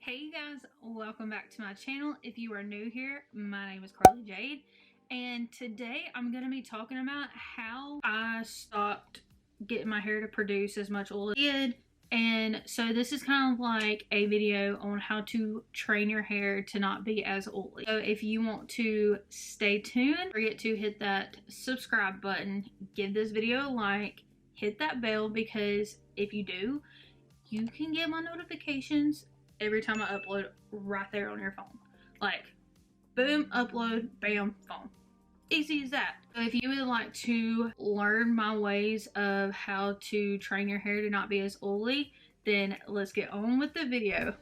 Hey you guys, welcome back to my channel. If you are new here, my name is Carlie Jade, and today I'm going to be talking about how I stopped getting my hair to produce as much oil as it did. And so this is kind of like a video on how to train your hair to not be as oily. So if you want to stay tuned, don't forget to hit that subscribe button, give this video a like, hit that bell, because if you do, you can get my notifications every time I upload right there on your phone. Like, boom, upload, bam, phone. Easy as that. So if you would like to learn my ways of how to train your hair to not be as oily, then let's get on with the video.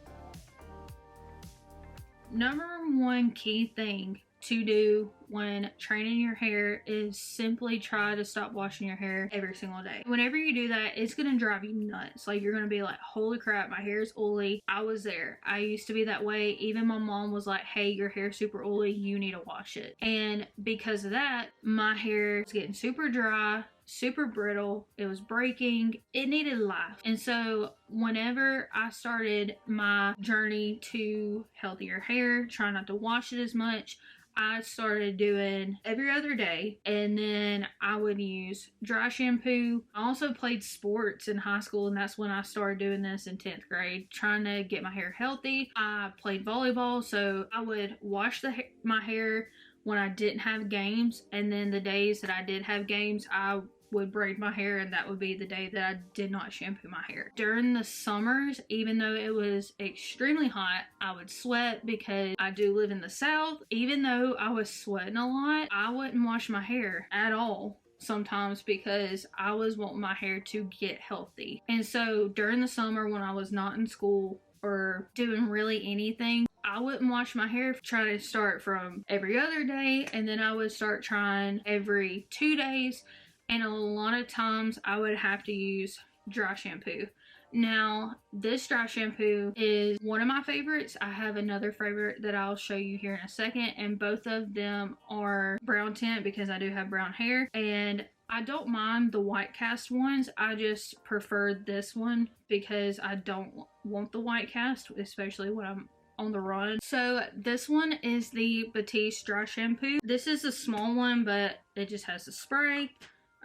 Number one key thing to do when training your hair is simply try to stop washing your hair every single day. Whenever you do that, it's gonna drive you nuts. Like, you're gonna be like, holy crap, my hair is oily. I was there. I used to be that way. Even my mom was like, hey, your hair's super oily, you need to wash it. And because of that, my hair was getting super dry, super brittle, it was breaking, it needed life. And so whenever I started my journey to healthier hair, trying not to wash it as much, I started doing every other day, and then I would use dry shampoo. I also played sports in high school, and that's when I started doing this in 10th grade, trying to get my hair healthy. I played volleyball, so I would wash my hair when I didn't have games, and then the days that I did have games, I would braid my hair, and that would be the day that I did not shampoo my hair. During the summers, even though it was extremely hot, I would sweat because I do live in the South. Even though I was sweating a lot, I wouldn't wash my hair at all sometimes because I was wanting my hair to get healthy. And so during the summer, when I was not in school or doing really anything, I wouldn't wash my hair. Try to start from every other day, and then I would start trying every 2 days. And a lot of times I would have to use dry shampoo. Now, this dry shampoo is one of my favorites. I have another favorite that I'll show you here in a second, and both of them are brown tint because I do have brown hair. And I don't mind the white cast ones. I just prefer this one because I don't want the white cast, especially when I'm on the run. So this one is the Batiste dry shampoo. This is a small one, but it just has the spray.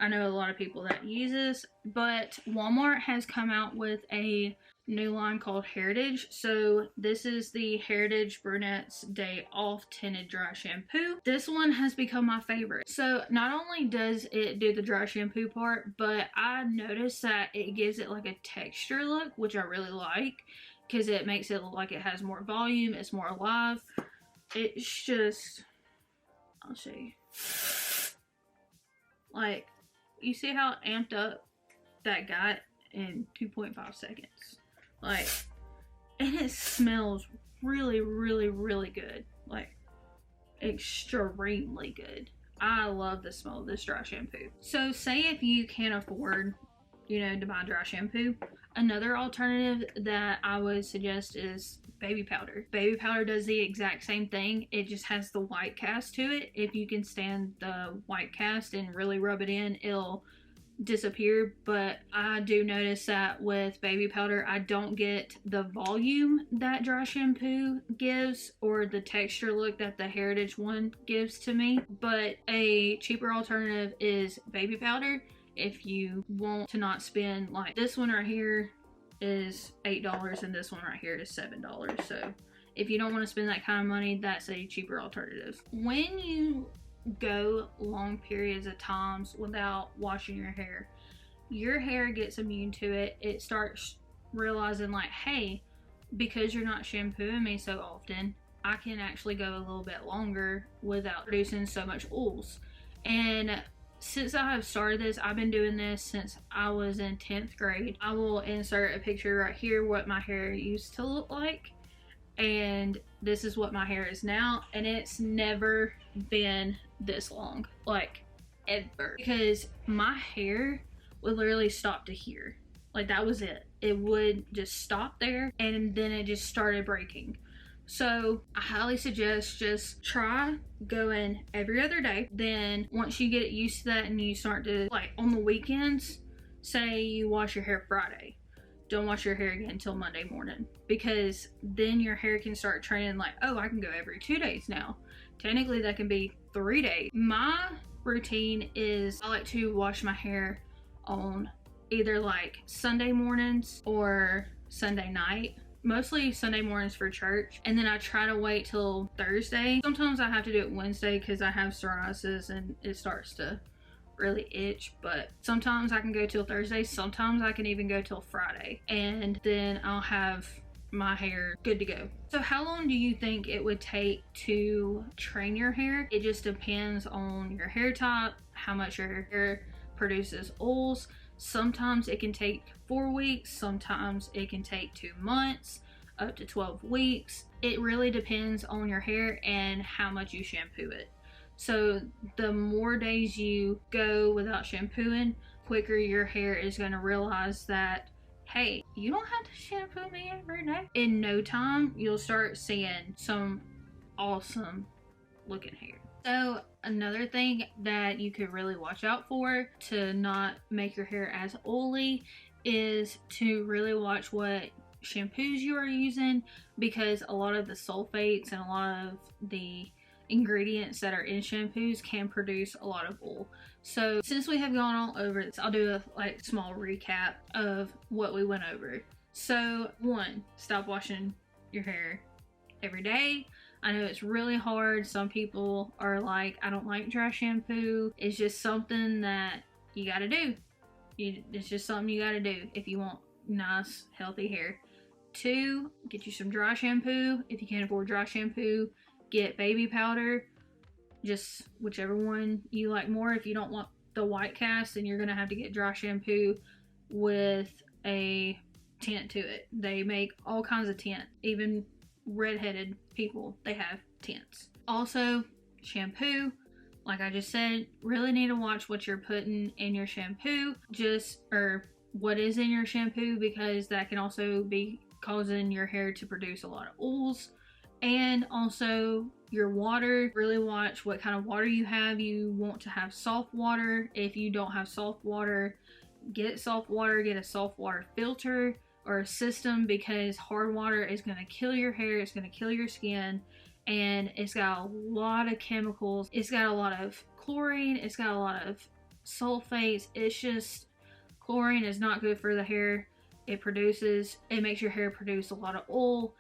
I know a lot of people that use this, but Walmart has come out with a new line called Heritage. So this is the Heritage Brunette's Day Off Tinted Dry Shampoo. This one has become my favorite. So not only does it do the dry shampoo part, but I noticed that it gives it like a texture look, which I really like because it makes it look like it has more volume, it's more alive. It's just, I'll show you. Like, you see how amped up that got in 2.5 seconds? Like, and it smells really, really, really good. Like, extremely good. I love the smell of this dry shampoo. So say if you can't afford, to buy dry shampoo, another alternative that I would suggest is baby powder. Baby powder does the exact same thing. It just has the white cast to it. If you can stand the white cast and really rub it in, it'll disappear. But I do notice that with baby powder, I don't get the volume that dry shampoo gives or the texture look that the Heritage one gives to me. But a cheaper alternative is baby powder if you want to not spend, like, this one right here is $8 and this one right here is $7. So if you don't want to spend that kind of money, that's a cheaper alternative. When you go long periods of times without washing your hair gets immune to it. It starts realizing, like, hey, because you're not shampooing me so often, I can actually go a little bit longer without producing so much oils. And since I have started this, I've been doing this since I was in 10th grade. I will insert a picture right here what my hair used to look like, and this is what my hair is now, and it's never been this long, like, ever, because my hair would literally stop to here. Like, that was it. It would just stop there, and then it just started breaking. So I highly suggest just try going every other day. Then once you get used to that and you start to, like, on the weekends, say you wash your hair Friday, don't wash your hair again until Monday morning, because then your hair can start training like, oh, I can go every 2 days now. Technically that can be 3 days. My routine is I like to wash my hair on either like Sunday mornings or Sunday night. Mostly Sunday mornings for church, and then I try to wait till Thursday. Sometimes I have to do it Wednesday because I have psoriasis and it starts to really itch, but sometimes I can go till Thursday, sometimes I can even go till Friday, and then I'll have my hair good to go. So how long do you think it would take to train your hair? It just depends on your hair type, how much your hair produces oils. Sometimes it can take 4 weeks, sometimes it can take 2 months, up to 12 weeks. It really depends on your hair and how much you shampoo it. So the more days you go without shampooing, quicker your hair is going to realize that, hey, you don't have to shampoo me every day. In no time, you'll start seeing some awesome looking hair. So another thing that you could really watch out for to not make your hair as oily is to really watch what shampoos you are using, because a lot of the sulfates and a lot of the ingredients that are in shampoos can produce a lot of oil. So since we have gone all over this, I'll do a like small recap of what we went over. So 1, stop washing your hair every day. I know it's really hard. Some people are like, I don't like dry shampoo. It's just something that you gotta do. It's just something you gotta do if you want nice, healthy hair. 2, get you some dry shampoo. If you can't afford dry shampoo, get baby powder. Just whichever one you like more. If you don't want the white cast, then you're gonna have to get dry shampoo with a tint to it. They make all kinds of tint. Even redheaded people, they have tints. Also, shampoo, like I just said, really need to watch what you're putting in your shampoo, or what is in your shampoo, because that can also be causing your hair to produce a lot of oils. And also your water, really watch what kind of water you have. You want to have soft water. If you don't have soft water, get soft water, get a soft water filter or a system, because hard water is going to kill your hair, it's going to kill your skin, and it's got a lot of chemicals. It's got a lot of chlorine, it's got a lot of sulfates. It's just, chlorine is not good for the hair. It makes your hair produce a lot of oil.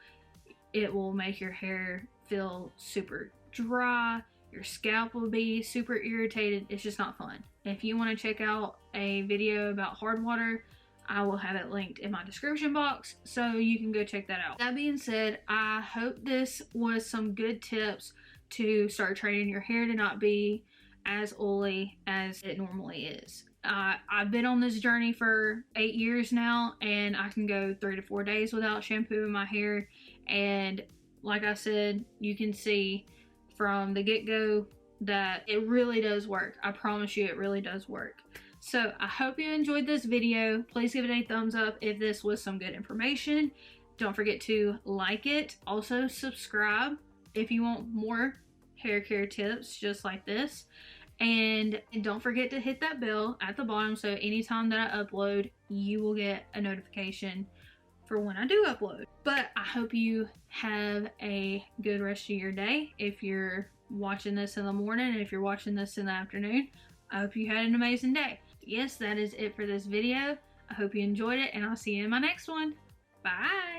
It will make your hair feel super dry. Your scalp will be super irritated. It's just not fun. If you want to check out a video about hard water, I will have it linked in my description box, so you can go check that out. That being said, I hope this was some good tips to start training your hair to not be as oily as it normally is. I've been on this journey for 8 years now, and I can go 3 to 4 days without shampooing my hair, and like I said, you can see from the get-go that it really does work. I promise you, it really does work. So I hope you enjoyed this video. Please give it a thumbs up if this was some good information. Don't forget to like it. Also subscribe if you want more hair care tips just like this. And don't forget to hit that bell at the bottom, so anytime that I upload, you will get a notification for when I do upload. But I hope you have a good rest of your day. If you're watching this in the morning, and if you're watching this in the afternoon, I hope you had an amazing day. Yes, that is it for this video. I hope you enjoyed it, and I'll see you in my next one. Bye!